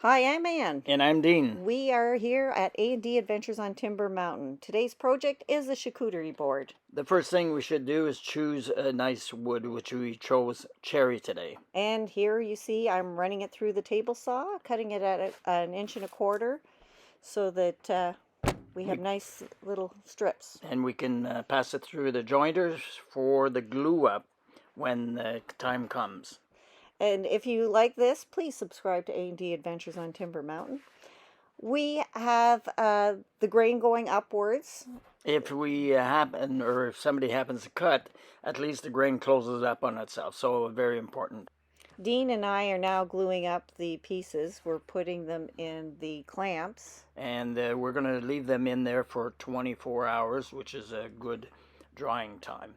Hi, I'm Ann. And I'm Dean. We are here at A&D Adventures on Timber Mountain. Today's project is the charcuterie board. The first thing we should do is choose a nice wood, which we chose cherry today. And here you see I'm running it through the table saw, cutting it at an 1.25 inches so that we have nice little strips. And we can pass it through the jointers for the glue up when the time comes. And if you like this, please subscribe to A&D Adventures on Timber Mountain. We have the grain going upwards. If we happen, or if somebody happens to cut, at least the grain closes up on itself. So very important. Dean and I are now gluing up the pieces. We're putting them in the clamps. And we're going to leave them in there for 24 hours, which is a good drying time.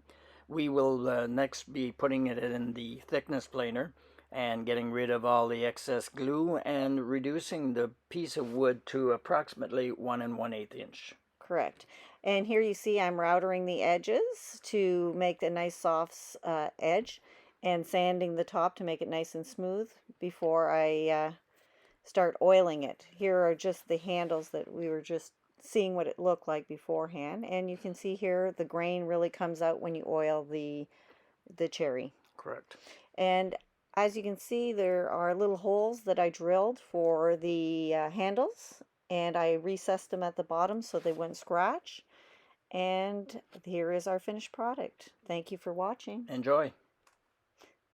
We will next be putting it in the thickness planer and getting rid of all the excess glue and reducing the piece of wood to approximately 1 1/8 inch. Correct. And here you see I'm routering the edges to make a nice soft edge and sanding the top to make it nice and smooth before I start oiling it. Here are just the handles that we were just seeing what it looked like beforehand. And you can see here the grain really comes out when you oil the cherry. Correct. And as you can see, there are little holes that I drilled for the handles, and I recessed them at the bottom so they wouldn't scratch. And here is our finished product. Thank you for watching. Enjoy.